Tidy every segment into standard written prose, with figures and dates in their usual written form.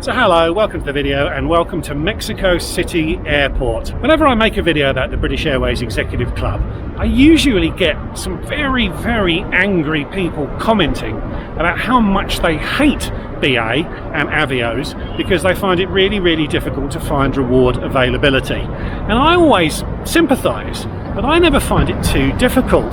So hello, welcome to the video and welcome to Mexico City Airport. Whenever I make a video about the British Airways Executive Club, I usually get some very angry people commenting about how much they hate BA and Avios because they find it really difficult to find reward availability. And I always sympathise, but I never find it too difficult.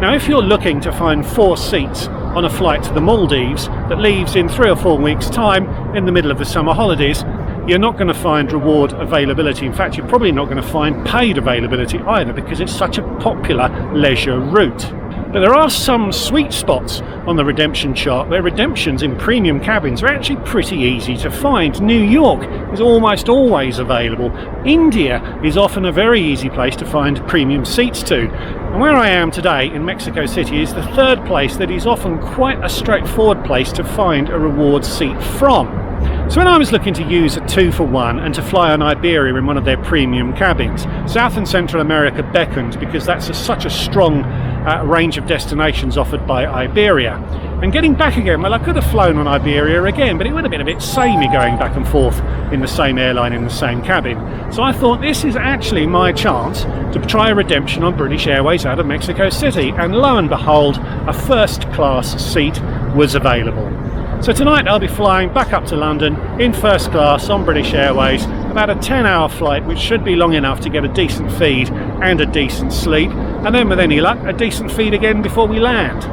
Now if you're looking to find 4 seats on a flight to the Maldives that leaves in 3 or 4 weeks' time in the middle of the summer holidays, you're not going to find reward availability. In fact, you're probably not going to find paid availability either because it's such a popular leisure route. But there are some sweet spots on the redemption chart where redemptions in premium cabins are actually pretty easy to find. New York is almost always available. India is often a very easy place to find premium seats to. And where I am today in Mexico City is the 3rd place that is often quite a straightforward place to find a reward seat from. So when I was looking to use a 2-for-1 and to fly on Iberia in one of their premium cabins, South and Central America beckoned because that's such a strong range of destinations offered by Iberia. And getting back again, well, I could have flown on Iberia again, but it would have been a bit samey going back and forth in the same airline in the same cabin. So I thought this is actually my chance to try a redemption on British Airways out of Mexico City, and lo and behold, a first class seat was available. So tonight I'll be flying back up to London in first class on British Airways, about a 10-hour flight which should be long enough to get a decent feed and a decent sleep, and then with any luck a decent feed again before we land.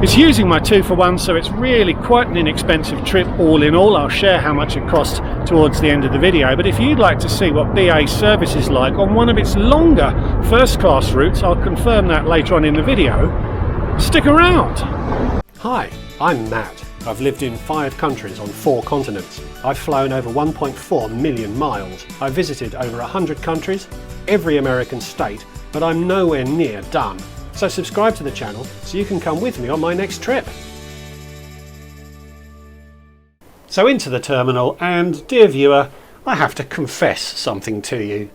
It's using my 2-for-1, so it's really quite an inexpensive trip all in all. I'll share how much it costs towards the end of the video, but if you'd like to see what BA service is like on one of its longer first class routes, I'll confirm that later on in the video. Stick around! Hi, I'm Matt. I've lived in 5 countries on 4 continents. I've flown over 1.4 million miles. I've visited over 100 countries, every American state, but I'm nowhere near done. So subscribe to the channel so you can come with me on my next trip. So into the terminal, and dear viewer, I have to confess something to you.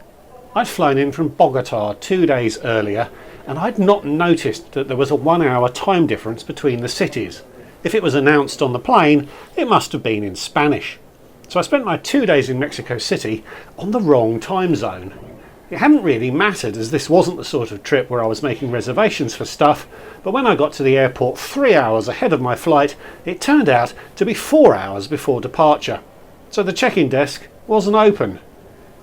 I'd flown in from Bogota 2 days earlier, and I'd not noticed that there was a 1-hour time difference between the cities. If it was announced on the plane, it must have been in Spanish. So I spent my 2 days in Mexico City on the wrong time zone. It hadn't really mattered, as this wasn't the sort of trip where I was making reservations for stuff, but when I got to the airport 3 hours ahead of my flight, it turned out to be 4 hours before departure. So the check-in desk wasn't open.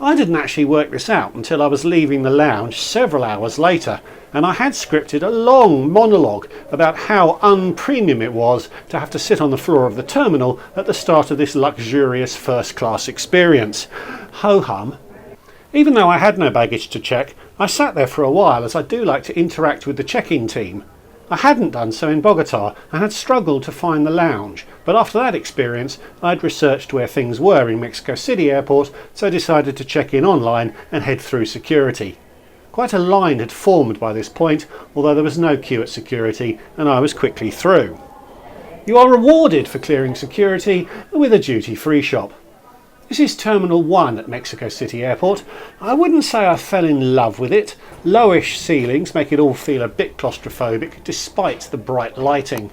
I didn't actually work this out until I was leaving the lounge several hours later, and I had scripted a long monologue about how unpremium it was to have to sit on the floor of the terminal at the start of this luxurious first class experience. Ho-hum. Even though I had no baggage to check, I sat there for a while as I do like to interact with the check-in team. I hadn't done so in Bogota and had struggled to find the lounge, but after that experience I'd researched where things were in Mexico City Airport, so I decided to check in online and head through security. Quite a line had formed by this point, although there was no queue at security and I was quickly through. You are rewarded for clearing security with a duty-free shop. This is Terminal 1 at Mexico City Airport. I wouldn't say I fell in love with it. Lowish ceilings make it all feel a bit claustrophobic despite the bright lighting.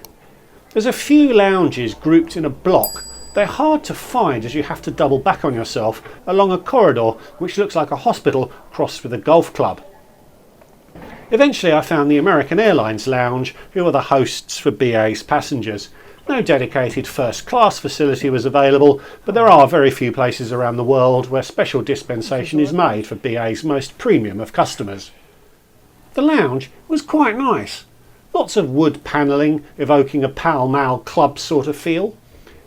There's a few lounges grouped in a block. They're hard to find as you have to double back on yourself along a corridor which looks like a hospital crossed with a golf club. Eventually I found the American Airlines lounge, who are the hosts for BA's passengers. No dedicated first class facility was available, but there are very few places around the world where special dispensation is made for BA's most premium of customers. The lounge was quite nice. Lots of wood panelling evoking a Pall Mall club sort of feel.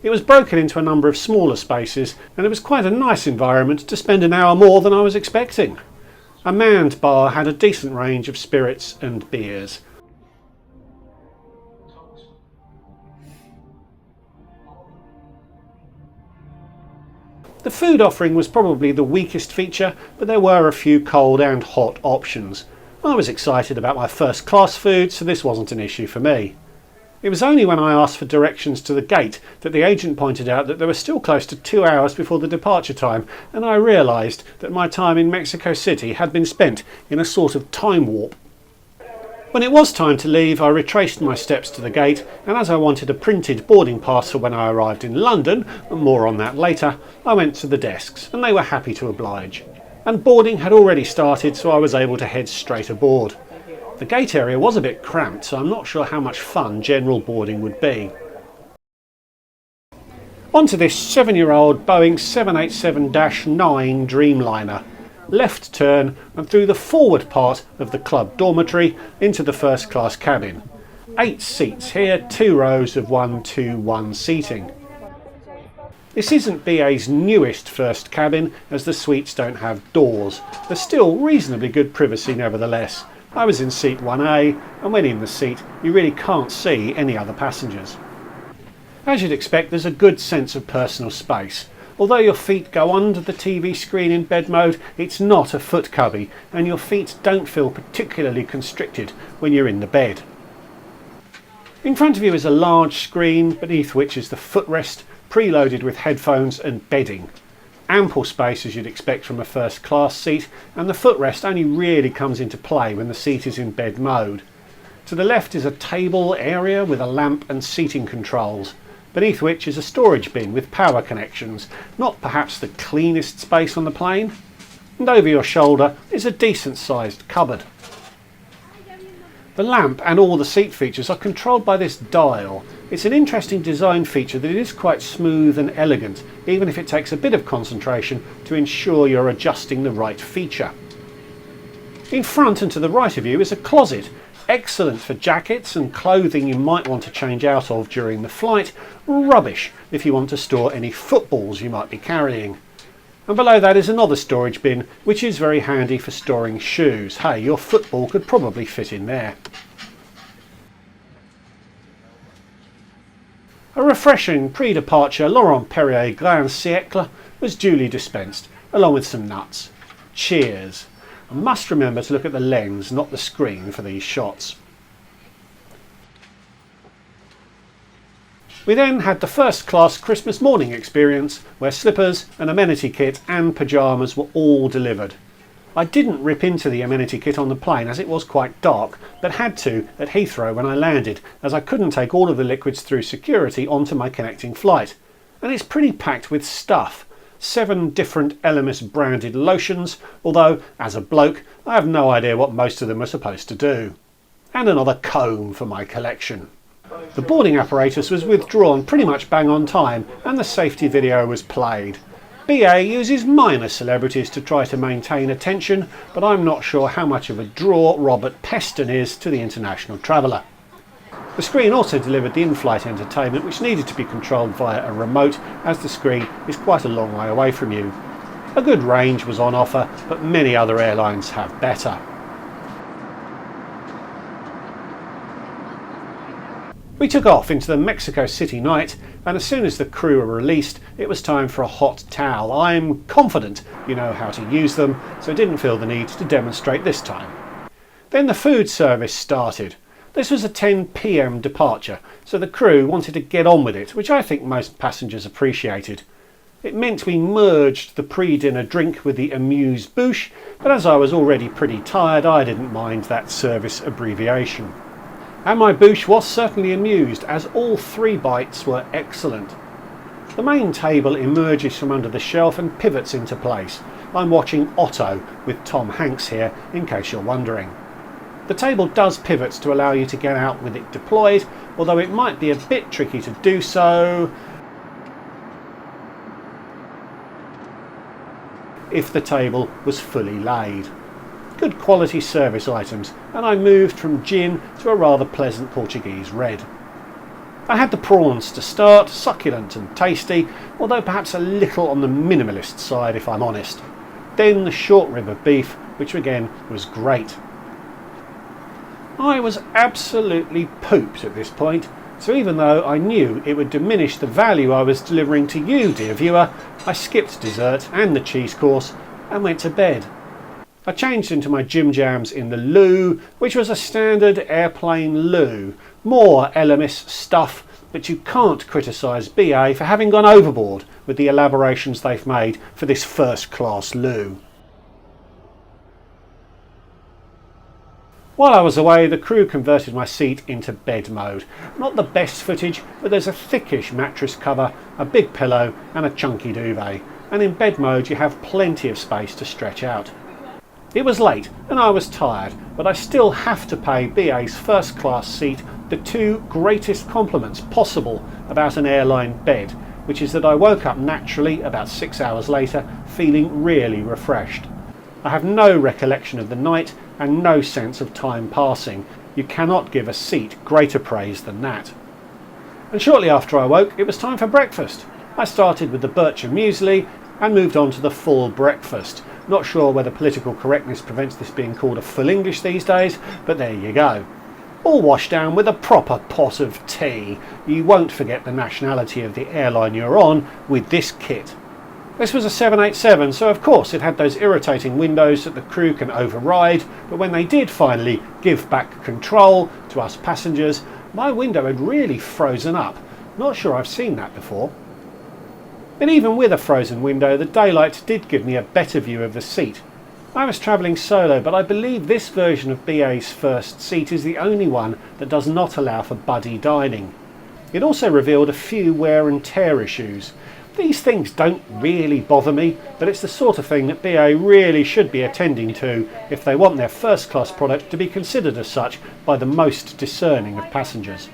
It was broken into a number of smaller spaces, and it was quite a nice environment to spend an hour more than I was expecting. A manned bar had a decent range of spirits and beers. The food offering was probably the weakest feature, but there were a few cold and hot options. I was excited about my first class food, so this wasn't an issue for me. It was only when I asked for directions to the gate that the agent pointed out that there were still close to 2 hours before the departure time, and I realised that my time in Mexico City had been spent in a sort of time warp. When it was time to leave, I retraced my steps to the gate, and as I wanted a printed boarding pass for when I arrived in London, and more on that later, I went to the desks, and they were happy to oblige. And boarding had already started, so I was able to head straight aboard. The gate area was a bit cramped, so I'm not sure how much fun general boarding would be. Onto this 7-year-old Boeing 787-9 Dreamliner. Left turn and through the forward part of the club dormitory into the first class cabin. 8 seats here, 2 rows of 1-2-1 seating. This isn't BA's newest first cabin, as the suites don't have doors. There's still reasonably good privacy nevertheless. I was in seat 1A, and when in the seat you really can't see any other passengers. As you'd expect, there's a good sense of personal space. Although your feet go under the TV screen in bed mode, it's not a foot cubby, and your feet don't feel particularly constricted when you're in the bed. In front of you is a large screen, beneath which is the footrest, preloaded with headphones and bedding. Ample space as you'd expect from a first class seat, and the footrest only really comes into play when the seat is in bed mode. To the left is a table area with a lamp and seating controls, beneath which is a storage bin with power connections, not perhaps the cleanest space on the plane. And over your shoulder is a decent sized cupboard. The lamp and all the seat features are controlled by this dial. It's an interesting design feature that is quite smooth and elegant, even if it takes a bit of concentration to ensure you're adjusting the right feature. In front and to the right of you is a closet, excellent for jackets and clothing you might want to change out of during the flight, rubbish if you want to store any footballs you might be carrying. And below that is another storage bin, which is very handy for storing shoes. Hey, your football could probably fit in there. A refreshing pre-departure Laurent Perrier Grand Siècle was duly dispensed, along with some nuts. Cheers. I must remember to look at the lens, not the screen, for these shots. We then had the first class Christmas morning experience, where slippers, an amenity kit and pyjamas were all delivered. I didn't rip into the amenity kit on the plane as it was quite dark, but had to at Heathrow when I landed, as I couldn't take all of the liquids through security onto my connecting flight. And it's pretty packed with stuff. 7 different Elemis branded lotions, although, as a bloke, I have no idea what most of them are supposed to do. And another comb for my collection. The boarding apparatus was withdrawn pretty much bang on time, and the safety video was played. BA uses minor celebrities to try to maintain attention, but I'm not sure how much of a draw Robert Peston is to the international traveller. The screen also delivered the in-flight entertainment, which needed to be controlled via a remote, as the screen is quite a long way away from you. A good range was on offer, but many other airlines have better. We took off into the Mexico City night, and as soon as the crew were released, it was time for a hot towel. I'm confident you know how to use them, so I didn't feel the need to demonstrate this time. Then the food service started. This was a 10 PM departure, so the crew wanted to get on with it, which I think most passengers appreciated. It meant we merged the pre-dinner drink with the amuse-bouche, but as I was already pretty tired, I didn't mind that service abbreviation. And my bouche was certainly amused, as all 3 bites were excellent. The main table emerges from under the shelf and pivots into place. I'm watching Otto with Tom Hanks here, in case you're wondering. The table does pivot to allow you to get out with it deployed, although it might be a bit tricky to do so if the table was fully laid. Good quality service items, and I moved from gin to a rather pleasant Portuguese red. I had the prawns to start, succulent and tasty, although perhaps a little on the minimalist side if I'm honest. Then the short rib of beef, which again was great. I was absolutely pooped at this point, so even though I knew it would diminish the value I was delivering to you, dear viewer, I skipped dessert and the cheese course and went to bed. I changed into my gym jams in the loo, which was a standard airplane loo. More LMS stuff, but you can't criticise BA for having gone overboard with the elaborations they've made for this first class loo. While I was away, the crew converted my seat into bed mode. Not the best footage, but there's a thickish mattress cover, a big pillow and a chunky duvet. And in bed mode you have plenty of space to stretch out. It was late and I was tired, but I still have to pay BA's first class seat the two greatest compliments possible about an airline bed, which is that I woke up naturally about 6 hours later feeling really refreshed. I have no recollection of the night and no sense of time passing. You cannot give a seat greater praise than that. And shortly after I woke, it was time for breakfast. I started with the bircher muesli and moved on to the full breakfast. Not sure whether political correctness prevents this being called a full English these days, but there you go. All washed down with a proper pot of tea. You won't forget the nationality of the airline you're on with this kit. This was a 787, so of course it had those irritating windows that the crew can override, but when they did finally give back control to us passengers, my window had really frozen up. Not sure I've seen that before. But even with a frozen window, the daylight did give me a better view of the seat. I was travelling solo, but I believe this version of BA's first seat is the only one that does not allow for buddy dining. It also revealed a few wear and tear issues. These things don't really bother me, but it's the sort of thing that BA really should be attending to if they want their first class product to be considered as such by the most discerning of passengers.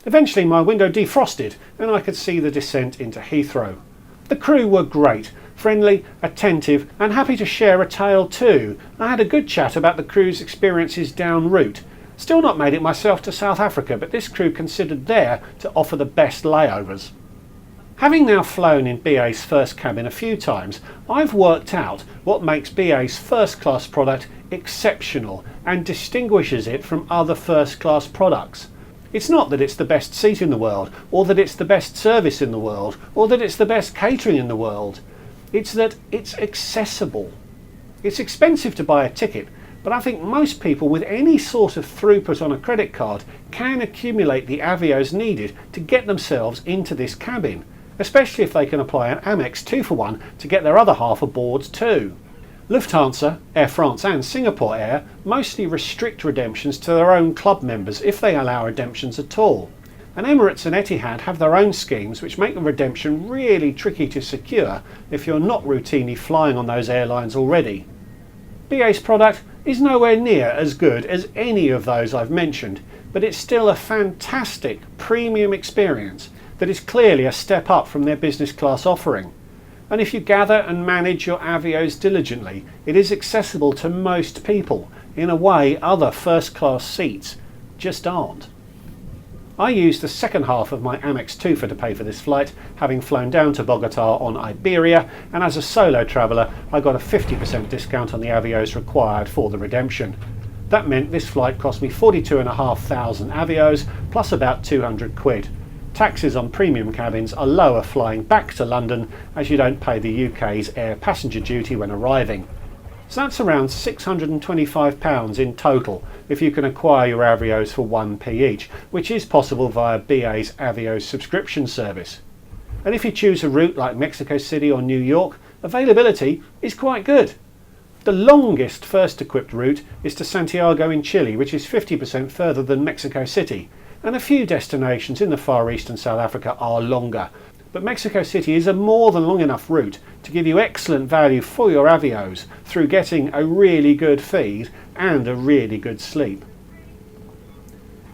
Eventually my window defrosted and I could see the descent into Heathrow. The crew were great, friendly, attentive and happy to share a tale too. I had a good chat about the crew's experiences down route. Still not made it myself to South Africa, but this crew considered there to offer the best layovers. Having now flown in BA's first cabin a few times, I've worked out what makes BA's first class product exceptional and distinguishes it from other first class products. It's not that it's the best seat in the world, or that it's the best service in the world, or that it's the best catering in the world. It's that it's accessible. It's expensive to buy a ticket, but I think most people with any sort of throughput on a credit card can accumulate the Avios needed to get themselves into this cabin, especially if they can apply an Amex 2-for-1 to get their other half aboard too. Lufthansa, Air France and Singapore Air mostly restrict redemptions to their own club members if they allow redemptions at all. And Emirates and Etihad have their own schemes which make the redemption really tricky to secure if you're not routinely flying on those airlines already. BA's product is nowhere near as good as any of those I've mentioned, but it's still a fantastic premium experience that is clearly a step up from their business class offering. And if you gather and manage your Avios diligently, it is accessible to most people in a way other first class seats just aren't. I used the second half of my Amex 2 to pay for this flight, having flown down to Bogota on Iberia, and as a solo traveller I got a 50% discount on the Avios required for the redemption. That meant this flight cost me 42,500 Avios plus about 200 quid. Taxes on premium cabins are lower flying back to London as you don't pay the UK's air passenger duty when arriving. So that's around £625 in total if you can acquire your Avios for 1p each, which is possible via BA's Avios subscription service. And if you choose a route like Mexico City or New York, availability is quite good. The longest first equipped route is to Santiago in Chile, which is 50% further than Mexico City, and a few destinations in the Far East and South Africa are longer. But Mexico City is a more than long enough route to give you excellent value for your Avios through getting a really good feed and a really good sleep.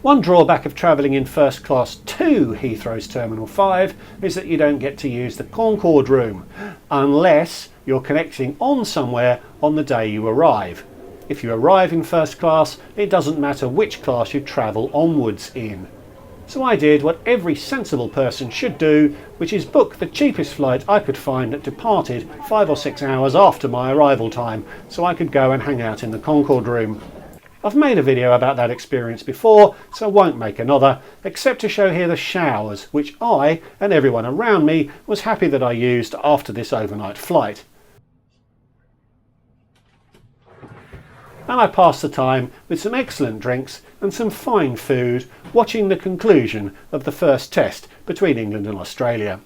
One drawback of travelling in first class to Heathrow's Terminal 5 is that you don't get to use the Concorde room unless you're connecting on somewhere on the day you arrive. If you arrive in first class, it doesn't matter which class you travel onwards in. So I did what every sensible person should do, which is book the cheapest flight I could find that departed 5 or 6 hours after my arrival time, so I could go and hang out in the Concorde room. I've made a video about that experience before, so I won't make another, except to show here the showers, which I, and everyone around me, was happy that I used after this overnight flight. And I passed the time with some excellent drinks and some fine food, watching the conclusion of the first test between England and Australia.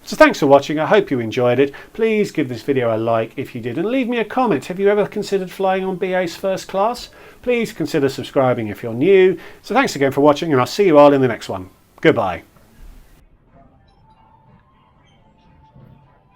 So thanks for watching, I hope you enjoyed it. Please give this video a like if you did, and leave me a comment. Have you ever considered flying on BA's first class? Please consider subscribing if you're new. So thanks again for watching, and I'll see you all in the next one. Goodbye.